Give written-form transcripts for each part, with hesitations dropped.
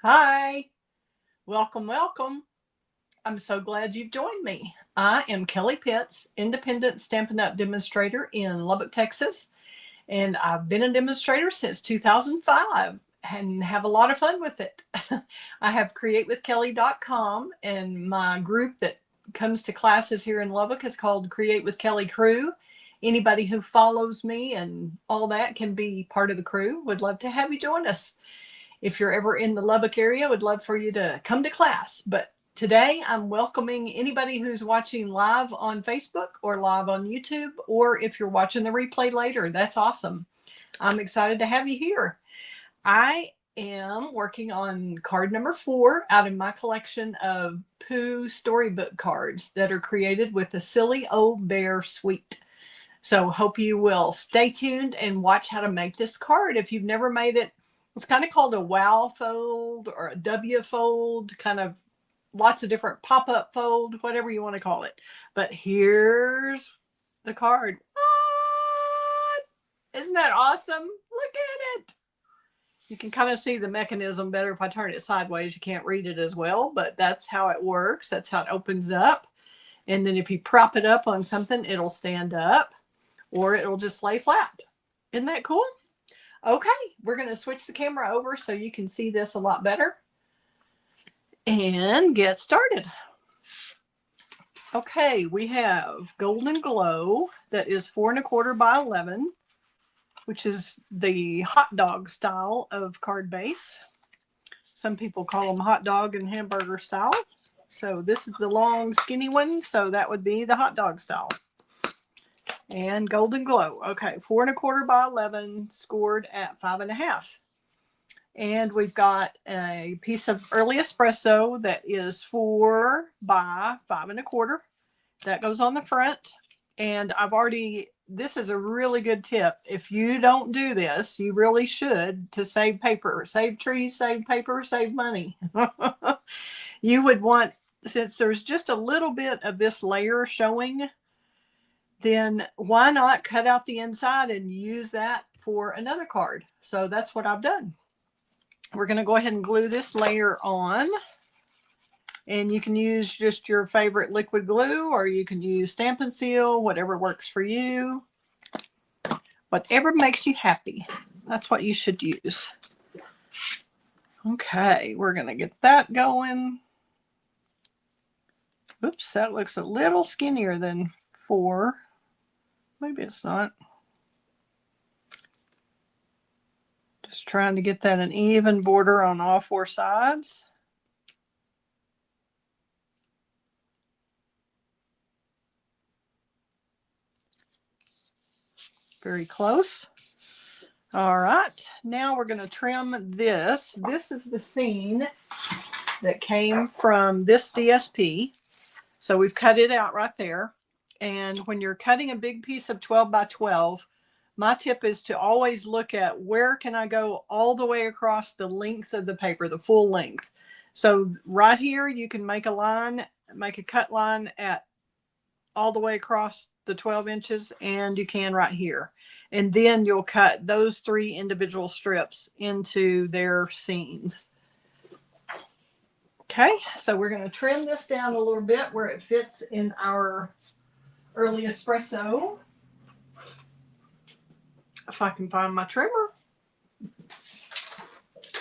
Hi, welcome, welcome. I'm so glad you've joined me. I am Kelly Pitts, independent Stampin' Up! Demonstrator in Lubbock, Texas, and I've been a demonstrator since 2005 and have a lot of fun with it. I have createwithkelly.com, and my group that comes to classes here in Lubbock is called Create with Kelly Crew. Anybody who follows me and all that can be part of the crew. Would love to have you join us. If you're ever in the Lubbock area, would love for you to come to class. But today I'm welcoming anybody who's watching live on Facebook or live on YouTube, or if you're watching the replay later, that's awesome. I'm excited to have you here. I am working on card number 4 out of my collection of Pooh Storybook cards that are created with the Silly Old Bear Suite. So hope you will stay tuned and watch how to make this card. If you've never made it, it's kind of called a wow fold or a W fold, kind of lots of different pop-up fold, whatever you want to call it. But here's the card. What? Isn't that awesome? Look at it. You can kind of see the mechanism better if I turn it sideways. You can't read it as well, but that's how it works. That's how it opens up. And then if you prop it up on something, it'll stand up or it'll just lay flat. Isn't that cool? Okay, we're going to switch the camera over so you can see this a lot better and get started. Okay, we have Golden Glow that is 4 1/4 by 11, which is the hot dog style of card base. Some people call them hot dog and hamburger style. So this is the long skinny one, so that would be the hot dog style. And Golden Glow. Okay, 4 1/4 by 11, scored at 5.5. And we've got a piece of early espresso that is 4 by 5 1/4. That goes on the front. And this is a really good tip. If you don't do this, you really should, to save paper, save trees, save paper, save money. You would want, since there's just a little bit of this layer showing, then why not cut out the inside and use that for another card? So that's what I've done. We're going to go ahead and glue this layer on. And you can use just your favorite liquid glue, or you can use Stampin' Seal, whatever works for you. Whatever makes you happy. That's what you should use. Okay, we're going to get that going. Oops, that looks a little skinnier than 4. Maybe it's not. Just trying to get that an even border on all 4 sides. Very close. All right, now we're going to trim this. This is the scene that came from this DSP. So we've cut it out right there. And when you're cutting a big piece of 12 by 12, my tip is to always look at where can I go all the way across the length of the paper, the full length. So right here, you can make a line, make a cut line at all the way across the 12 inches, and you can right here. And then you'll cut those 3 individual strips into their scenes. Okay, so we're going to trim this down a little bit where it fits in our early espresso. If I can find my trimmer.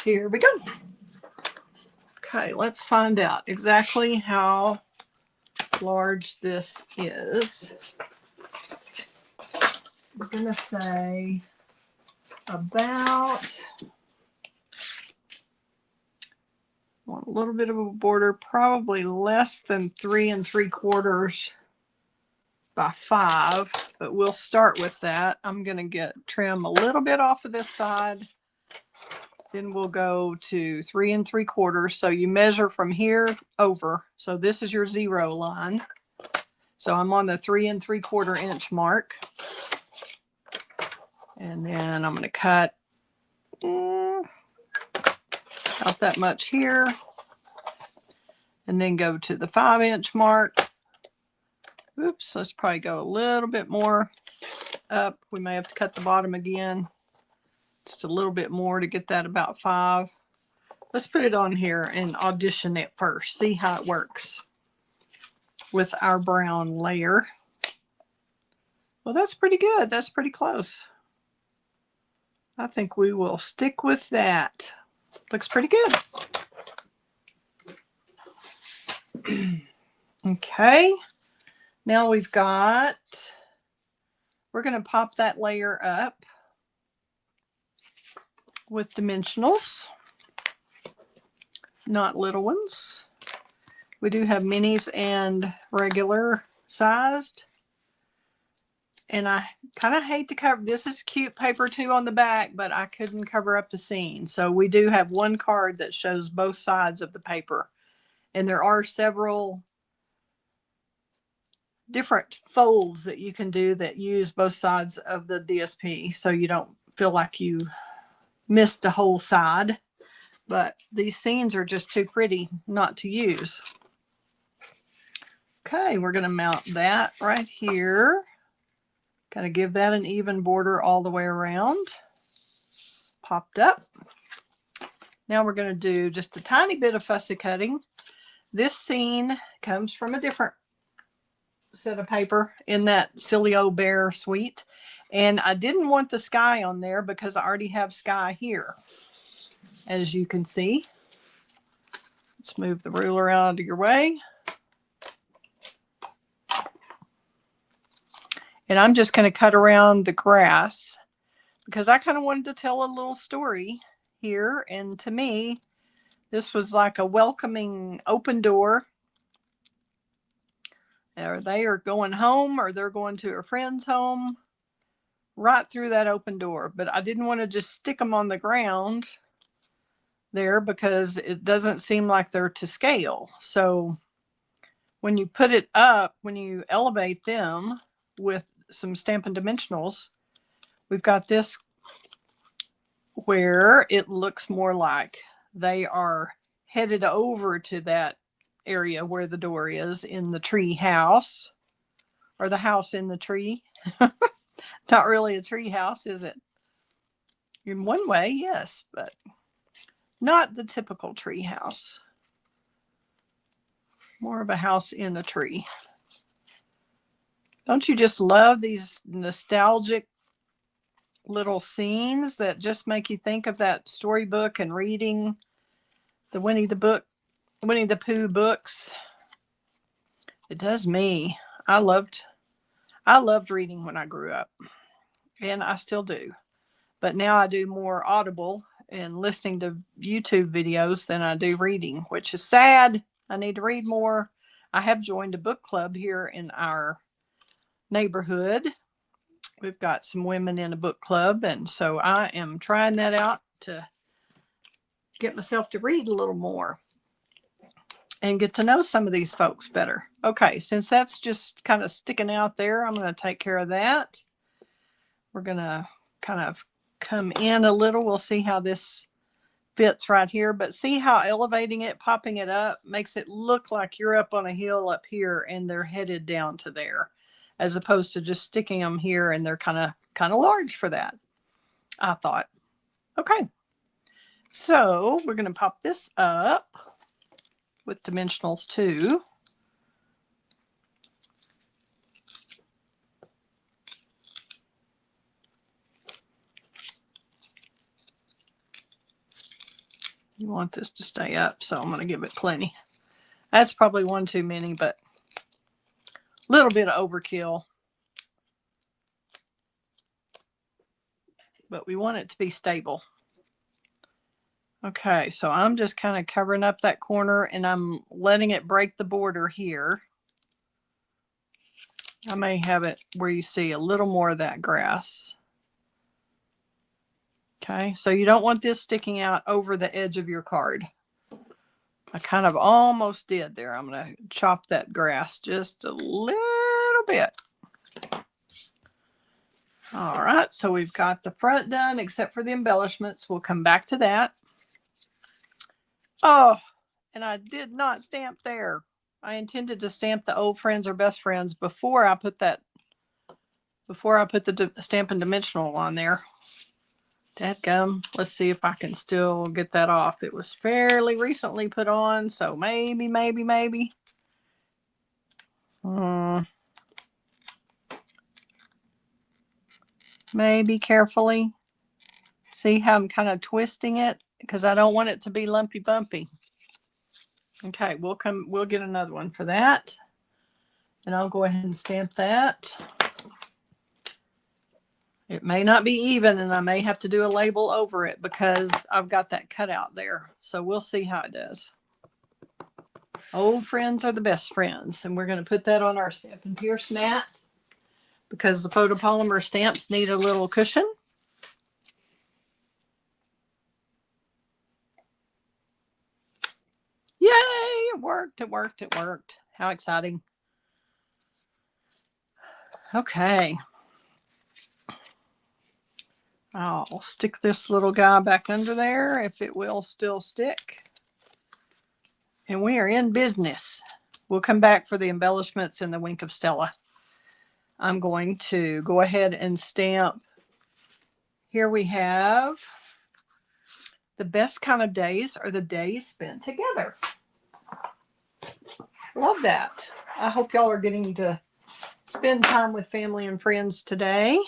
Here we go. Okay, let's find out exactly how large this is. We're going to say about, want a little bit of a border, probably less than 3 3/4 by 5, but we'll start with that. I'm going to trim a little bit off of this side. Then we'll go to 3 3/4. So you measure from here over. So this is your 0 line. So I'm on the 3 3/4 inch mark. And then I'm going to cut about that much here. And then go to the 5 inch mark. Oops, let's probably go a little bit more up. We may have to cut the bottom again. Just a little bit more to get that about 5. Let's put it on here and audition it first. See how it works with our brown layer. Well, that's pretty good. That's pretty close. I think we will stick with that. Looks pretty good. Okay. Now we're going to pop that layer up with dimensionals, not little ones. We do have minis and regular sized. And I kind of hate to cover, this is cute paper too on the back, but I couldn't cover up the scene. So we do have one card that shows both sides of the paper. And there are several different folds that you can do that use both sides of the DSP. So you don't feel like you missed a whole side. But these scenes are just too pretty not to use. Okay, we're going to mount that right here. Kind of give that an even border all the way around. Popped up. Now we're going to do just a tiny bit of fussy cutting. This scene comes from a different set of paper in that Silly Old Bear suite. And I didn't want the sky on there because I already have sky here. As you can see. Let's move the ruler out of your way. And I'm just going to cut around the grass because I kind of wanted to tell a little story here. And to me, this was like a welcoming open door. Or they are going home or they're going to a friend's home right through that open door. But I didn't want to just stick them on the ground there because it doesn't seem like they're to scale. So when you put it up, when you elevate them with some Stampin' Dimensionals, we've got this where it looks more like they are headed over to that area where the door is in the tree house, or the house in the tree. Not really a tree house, is it? In one way, yes, but not the typical tree house. More of a house in a tree. Don't you just love these nostalgic little scenes that just make you think of that storybook and reading the Winnie the Pooh books? It does me. I loved reading when I grew up, and I still do. But now I do more audible and listening to YouTube videos than I do reading, which is sad. I need to read more. I have joined a book club here in our neighborhood. We've got some women in a book club, and so I am trying that out to get myself to read a little more and get to know some of these folks better. Okay, since that's just kind of sticking out there, I'm going to take care of that. We're going to kind of come in a little. We'll see how this fits right here, but see how elevating it, popping it up, makes it look like you're up on a hill up here and they're headed down to there, as opposed to just sticking them here and they're kind of large for that, I thought. Okay, so we're going to pop this up with dimensionals too. You want this to stay up, so I'm going to give it plenty. That's probably one too many, but a little bit of overkill. But we want it to be stable. Okay, so I'm just kind of covering up that corner and I'm letting it break the border here. I may have it where you see a little more of that grass. Okay, so you don't want this sticking out over the edge of your card. I kind of almost did there. I'm going to chop that grass just a little bit. All right, so we've got the front done except for the embellishments. We'll come back to that. Oh, and I did not stamp there. I intended to stamp the old friends or best friends before I put the Stampin' Dimensional on there. Dadgum. Let's see if I can still get that off. It was fairly recently put on, so maybe. Maybe carefully. See how I'm kind of twisting it? Because I don't want it to be lumpy bumpy. Okay, we'll get another one for that. And I'll go ahead and stamp that. It may not be even, and I may have to do a label over it because I've got that cut out there. So we'll see how it does. Old friends are the best friends. And we're going to put that on our Stampin' Pierce mat because the photopolymer stamps need a little cushion. Yay! It worked. How exciting. Okay. I'll stick this little guy back under there if it will still stick. And we are in business. We'll come back for the embellishments in the Wink of Stella. I'm going to go ahead and stamp. Here we have the best kind of days are the days spent together. Love that. I hope y'all are getting to spend time with family and friends today.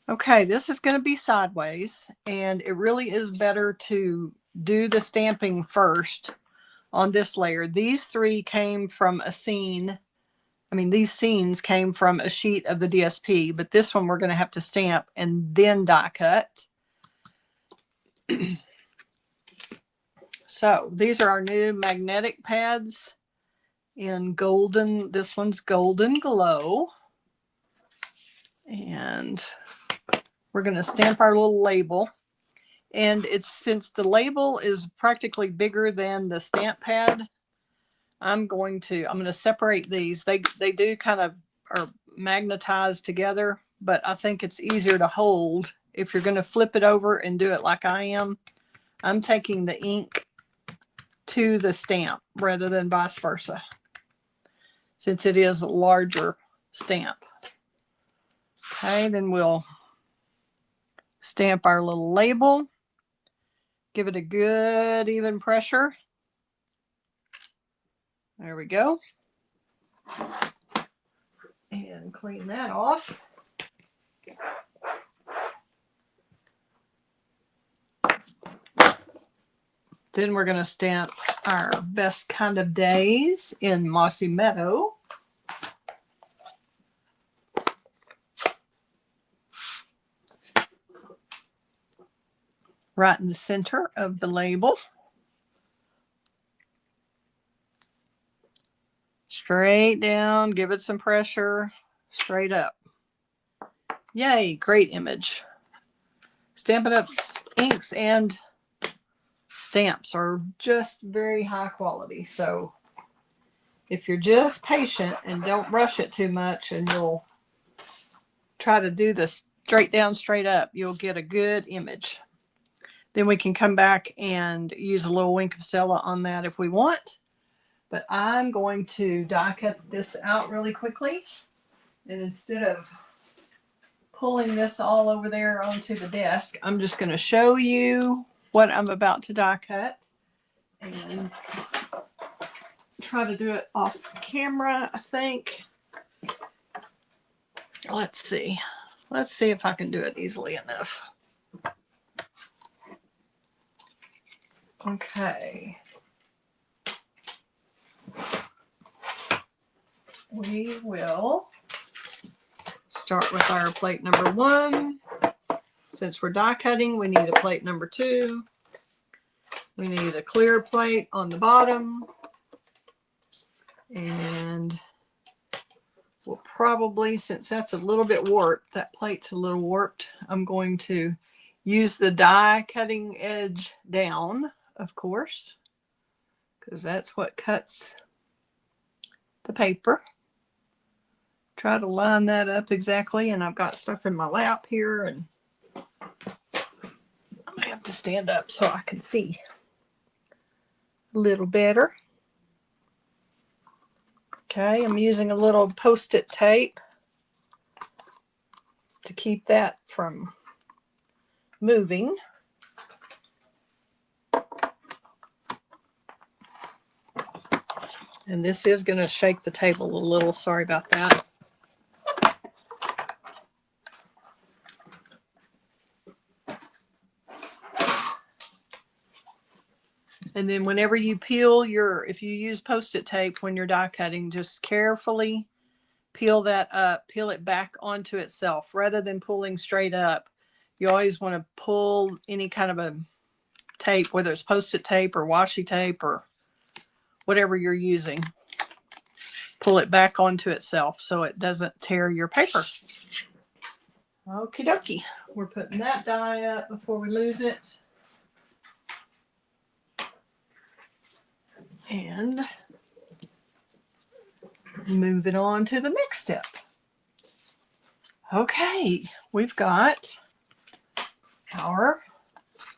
Okay, this is going to be sideways, and it really is better to do the stamping first on this layer. These three came from a scene. I mean, these scenes came from a sheet of the DSP, but this one we're going to have to stamp and then die cut. So these are our new magnetic pads in golden. This one's Golden Glow. And we're going to stamp our little label. And it's since the label is practically bigger than the stamp pad, I'm going to separate these. They do kind of are magnetized together, but I think it's easier to hold if you're going to flip it over and do it like I am. I'm taking the ink to the stamp rather than vice versa, since it is a larger stamp. Okay, then we'll stamp our little label. Give it a good even pressure. There we go. And clean that off. Then we're going to stamp our best kind of days in Mossy Meadow. Right in the center of the label. Straight down, give it some pressure, straight up. Yay, great image. Stampin' Up inks and stamps are just very high quality. So if you're just patient and don't rush it too much and you'll try to do this straight down, straight up, you'll get a good image. Then we can come back and use a little Wink of Stella on that if we want. But I'm going to die cut this out really quickly. And instead of pulling this all over there onto the desk, I'm just going to show you what I'm about to die cut. And try to do it off camera, I think. Let's see. Let's see if I can do it easily enough. Okay. We will start with our plate number 1. Since we're die cutting, we need a plate number 2. We need a clear plate on the bottom. And we'll probably, since that's a little bit warped, that plate's a little warped, I'm going to use the die cutting edge down, of course, because that's what cuts the paper. Try to line that up exactly, and I've got stuff in my lap here, and I have to stand up so I can see a little better. Okay, I'm using a little Post-it tape to keep that from moving. And this is going to shake the table a little. Sorry about that. And then whenever you peel if you use Post-it tape when you're die cutting, just carefully peel that up, peel it back onto itself rather than pulling straight up. You always want to pull any kind of a tape, whether it's Post-it tape or washi tape or whatever you're using. Pull it back onto itself so it doesn't tear your paper. Okie dokie. We're putting that die up before we lose it. And moving on to the next step. Okay, we've got our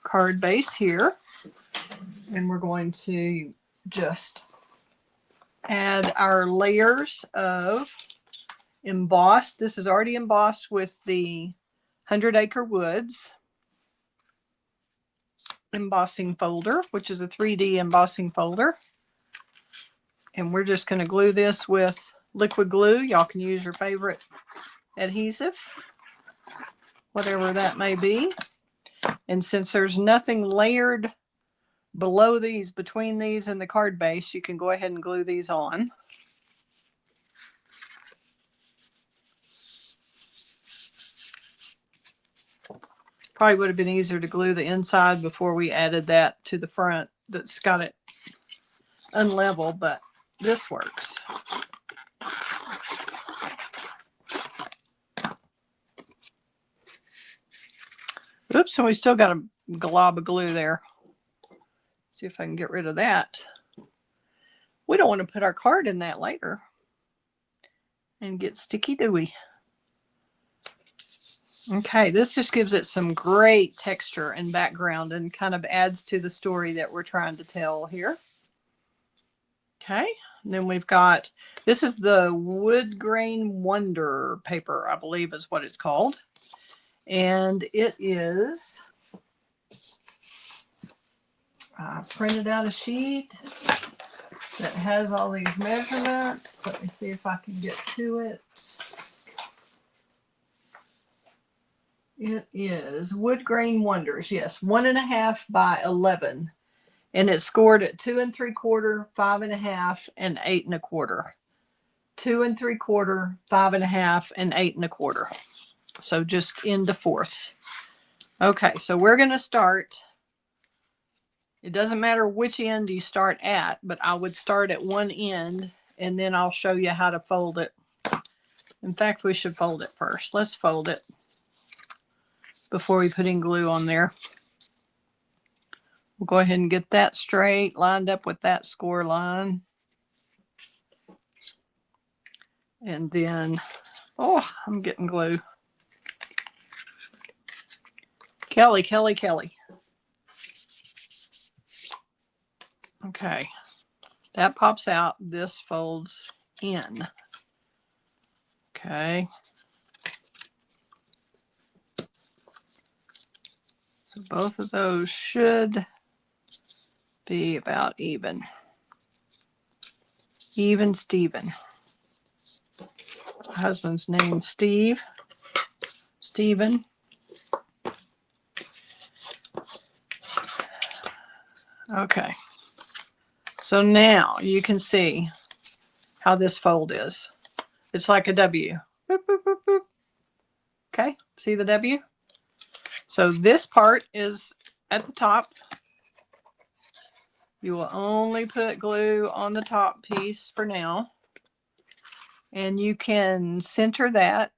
card base here. And we're going to just add our layers of embossed. This is already embossed with the 100 Acre Woods embossing folder, which is a 3D embossing folder. And we're just going to glue this with liquid glue. Y'all can use your favorite adhesive, whatever that may be. And since there's nothing layered below these, between these and the card base, you can go ahead and glue these on. Probably would have been easier to glue the inside before we added that to the front that's got it unlevel, but this works. Oops, so we still got a glob of glue there. See if I can get rid of that. We don't want to put our card in that later and get sticky, do we? Okay, this just gives it some great texture and background and kind of adds to the story that we're trying to tell here. Okay, and then we've got, this is the Wood Grain Wonder paper, I believe is what it's called. And it is, I printed out a sheet that has all these measurements. Let me see if I can get to it. It is Wood Grain Wonders. Yes, 1.5 by 11. And it's scored at 2 3/4, 5.5, and 8 1/4. 2 3/4, 5.5, and 8 1/4. So just into fourths. Okay, so we're going to start. It doesn't matter which end you start at, but I would start at one end and then I'll show you how to fold it. In fact, we should fold it first. Let's fold it before we put in glue on there. We'll go ahead and get that straight, lined up with that score line. And then, oh, I'm getting glue. Kelly. Okay, that pops out. This folds in. Okay. So both of those should be about even. Even Steven. My husband's name Steve. Steven. Okay. So now you can see how this fold is. It's like a W. Boop, boop, boop, boop. Okay, see the W? So this part is at the top. You will only put glue on the top piece for now. And you can center that.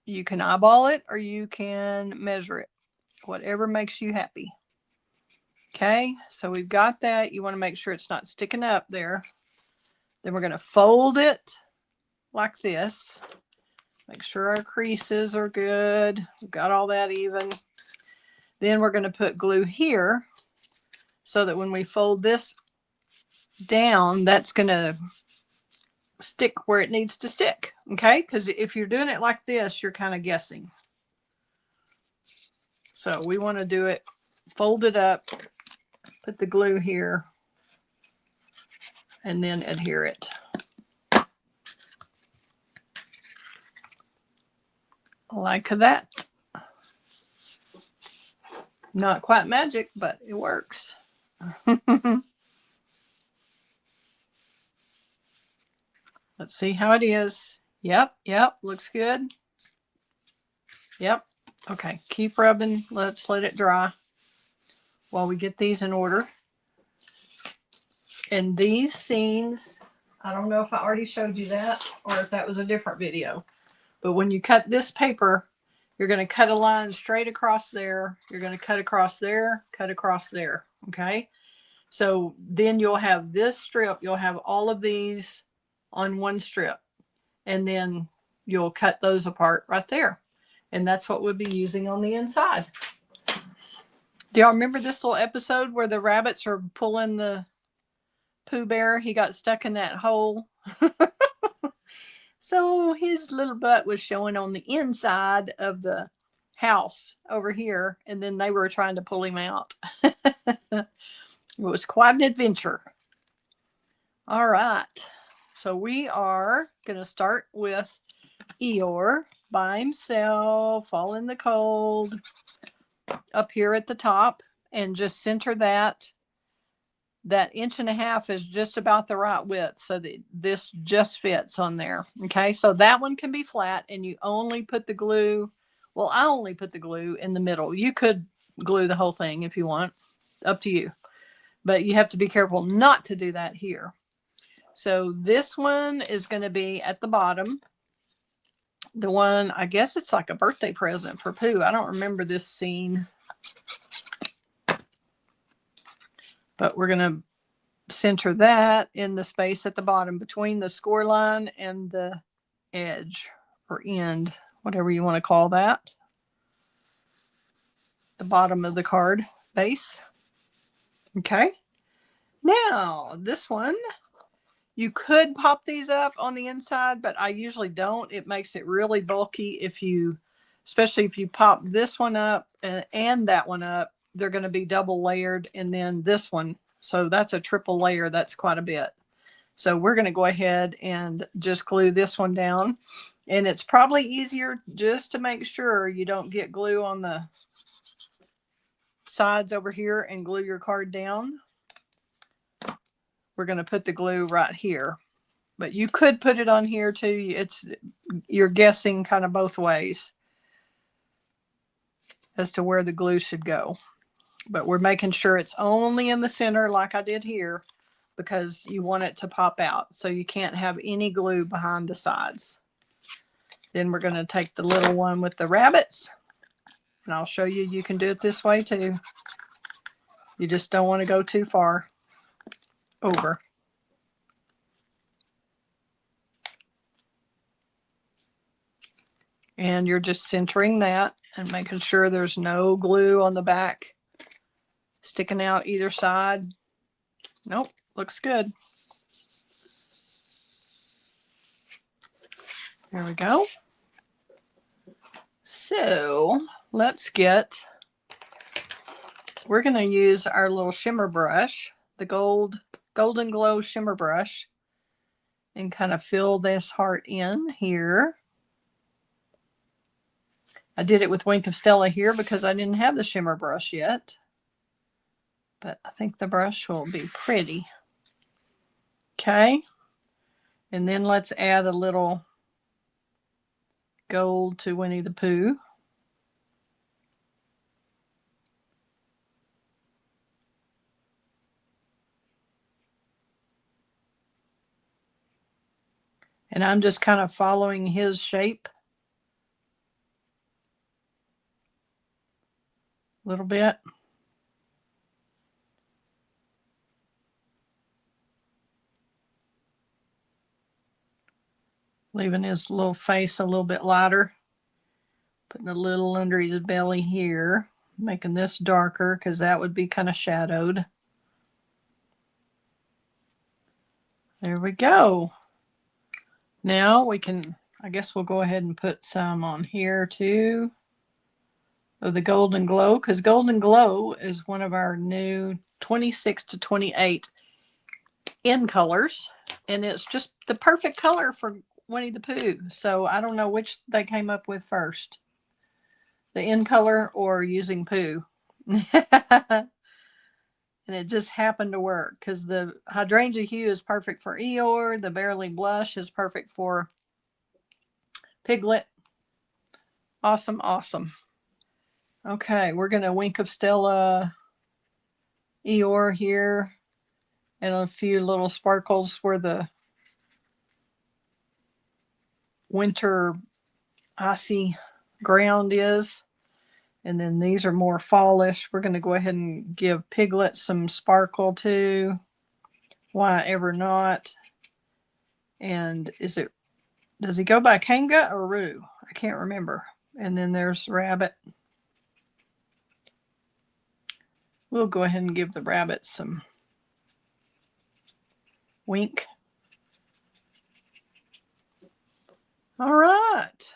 You can eyeball it or you can measure it. Whatever makes you happy. Okay, so we've got that. You want to make sure it's not sticking up there. Then we're going to fold it like this. Make sure our creases are good. We've got all that even. Then we're going to put glue here so that when we fold this down, that's going to stick where it needs to stick. Okay, because if you're doing it like this, you're kind of guessing. So we want to do it, fold it up, put the glue here, and then adhere it. Like that. Not quite magic, but it works. Let's see how it is. Yep, looks good. Yep. Okay, keep rubbing. Let's let it dry while we get these in order. And these scenes, I don't know if I already showed you that or if that was a different video. But when you cut this paper, you're going to cut a line straight across there. You're going to cut across there, cut across there. Okay. So then you'll have this strip. You'll have all of these on one strip. And then you'll cut those apart right there. And that's what we'll be using on the inside. Do y'all remember this little episode where the rabbits are pulling the Pooh Bear? He got stuck in that hole. So his little butt was showing on the inside of the house over here. And then they were trying to pull him out. It was quite an adventure. All right. So we are going to start with Eeyore by himself, all in the cold, up here at the top, and just center that. That 1.5 inches is just about the right width, so that this just fits on there. Okay, so that one can be flat, and you only put the glue. Well, I only put the glue in the middle. You could glue the whole thing if you want, up to you. But you have to be careful not to do that here. So this one is going to be at the bottom. The one, I guess it's like a birthday present for Pooh. I don't remember this scene. But we're going to center that in the space at the bottom between the score line and the edge or end, whatever you want to call that. The bottom of the card base. Okay. Now, this one, you could pop these up on the inside, but I usually don't. It makes it really bulky if you, especially if you pop this one up and that one up, they're going to be double layered, and then this one. So that's a triple layer. That's quite a bit. So we're going to go ahead and just glue this one down. And it's probably easier just to make sure you don't get glue on the sides over here and glue your card down. We're going to put the glue right here. But you could put it on here too. You're guessing kind of both ways as to where the glue should go. But we're making sure it's only in the center like I did here, because you want it to pop out. So you can't have any glue behind the sides. Then we're going to take the little one with the rabbits, and I'll show you, you can do it this way too. You just don't want to go too far over. And you're just centering that and making sure there's no glue on the back sticking out either side. Nope, looks good. There we go. So let's we're going to use our little shimmer brush, the Golden Glow shimmer brush, and kind of fill this heart in here. I did it with Wink of Stella here because I didn't have the shimmer brush yet. But I think the brush will be pretty. Okay. And then let's add a little gold to Winnie the Pooh. And I'm just kind of following his shape a little bit. Leaving his little face a little bit lighter. Putting a little under his belly here. Making this darker because that would be kind of shadowed. There we go. Now we can, I guess we'll go ahead and put some on here too. of the Golden Glow, because Golden Glow is one of our new 26 to 28 in colors, and it's just the perfect color for Winnie the Pooh. So I don't know which they came up with first, the in color or using Pooh. And it just happened to work because the hydrangea hue is perfect for Eeyore. The Barely Blush is perfect for Piglet. Awesome, awesome. Okay, we're going to Wink of Stella Eeyore here, and a few little sparkles where the winter icy ground is. And then these are more fallish. We're going to go ahead and give Piglet some sparkle too. Why ever not? And does he go by Kanga or Roo? I can't remember. And then there's Rabbit. We'll go ahead and give the rabbit some Wink. All right.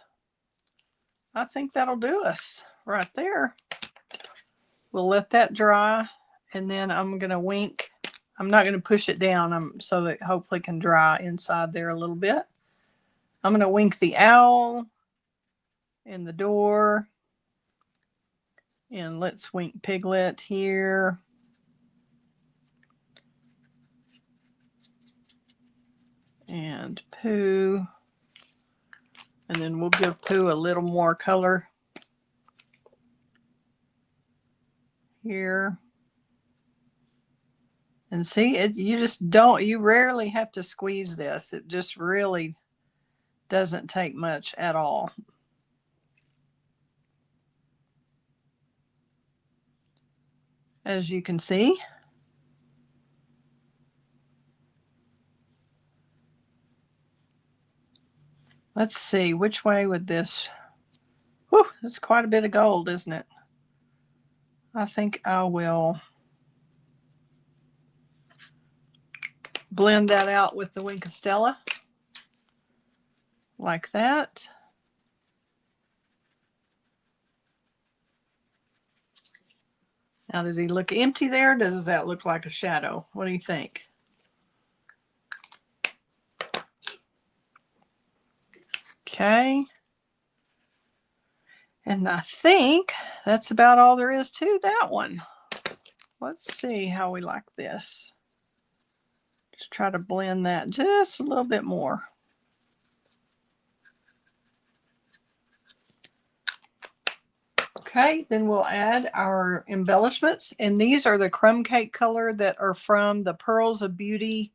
I think that'll do us right there. We'll let that dry, and then I'm going to Wink. I'm not going to push it down so that it hopefully can dry inside there a little bit. I'm going to Wink the owl and the door. And let's Wink Piglet here. And Pooh. And then we'll give Pooh a little more color here. And see, you rarely have to squeeze this. It just really doesn't take much at all. As you can see. Let's see, which way would this... Whew, that's quite a bit of gold, isn't it? I think I will blend that out with the Wink of Stella. Like that. Now, does he look empty there? Does that look like a shadow? What do you think? Okay. And I think that's about all there is to that one. Let's see how we like this. Just try to blend that just a little bit more. Okay, then we'll add our embellishments. And these are the crumb cake color that are from the Pearls of Beauty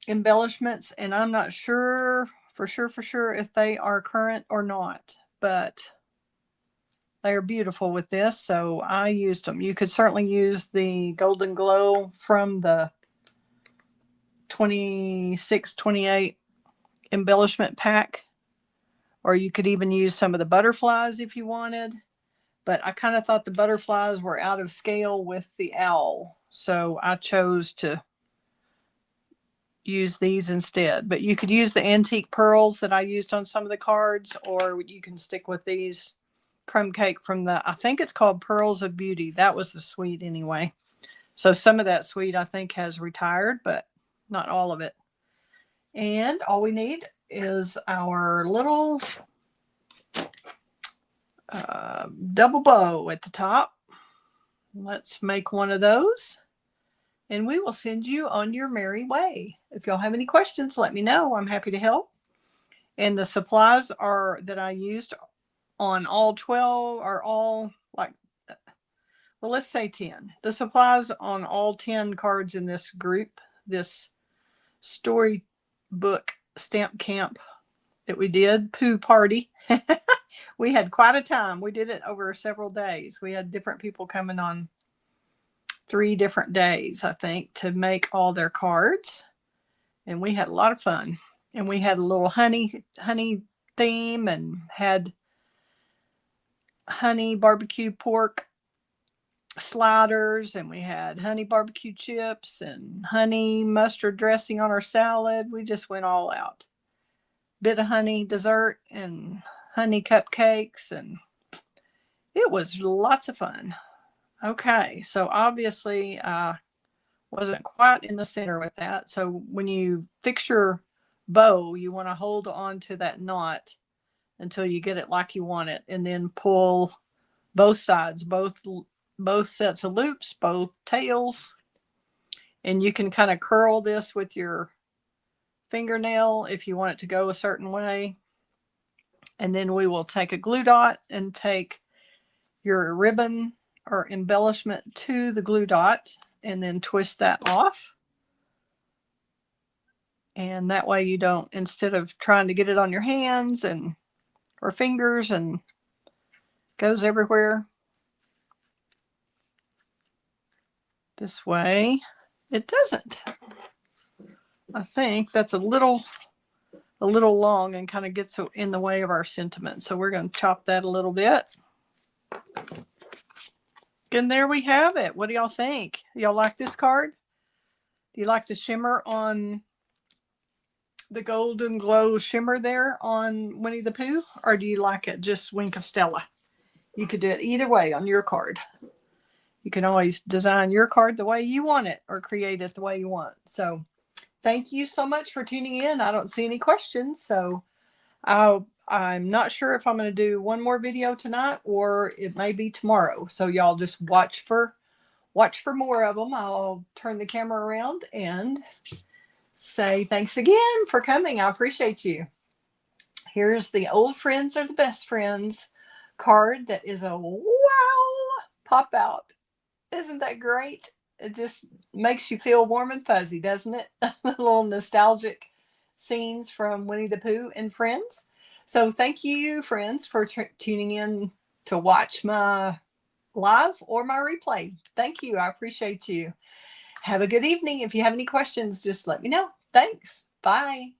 embellishments. And I'm not sure for sure if they are current or not, but they are beautiful with this. So I used them. You could certainly use the Golden Glow from the 26, 28 embellishment pack. Or you could even use some of the butterflies if you wanted. But I kind of thought the butterflies were out of scale with the owl. So I chose to use these instead. But you could use the antique pearls that I used on some of the cards. Or you can stick with these crumb cake from I think it's called Pearls of Beauty. That was the suite anyway. So some of that suite I think has retired, but not all of it. And all we need is our little double bow at the top. Let's make one of those, and we will send you on your merry way. If y'all have any questions, let me know. I'm happy to help. And the supplies that I used on all 12 are all like, well, let's say 10. The supplies on all 10 cards in this group, this storybook stamp camp that we did, Pooh Party. We had quite a time. We did it over several days. We had different people coming on 3 different days, I think, to make all their cards. And we had a lot of fun. And we had a little honey theme and had honey barbecue pork sliders, and we had honey barbecue chips and honey mustard dressing on our salad. We just went all out. Bit of honey dessert and honey cupcakes, and it was lots of fun. Okay, so obviously I wasn't quite in the center with that. So when you fix your bow, you want to hold on to that knot until you get it like you want it, and then pull both sides, both sets of loops, both tails, and you can kind of curl this with your fingernail if you want it to go a certain way. And then we will take a glue dot and take your ribbon or embellishment to the glue dot and then twist that off. And that way you don't, instead of trying to get it on your hands and or fingers and goes everywhere, this way it doesn't. I think that's a little long and kind of gets in the way of our sentiment. So we're going to chop that a little bit. And there we have it. What do y'all think? Y'all like this card? Do you like the shimmer on the golden glow shimmer there on Winnie the Pooh? Or do you like it just Wink of Stella? You could do it either way on your card. You can always design your card the way you want it or create it the way you want. So thank you so much for tuning in. I don't see any questions, so I'm not sure if I'm going to do one more video tonight or it may be tomorrow. So y'all just watch for more of them. I'll turn the camera around and say thanks again for coming. I appreciate you. Here's the old friends are the best friends card that is a wow pop out. Isn't that great? It just makes you feel warm and fuzzy, doesn't it? Little nostalgic scenes from Winnie the Pooh and Friends. So thank you, friends, for tuning in to watch my live or my replay. Thank you. I appreciate you. Have a good evening. If you have any questions, just let me know. Thanks. Bye.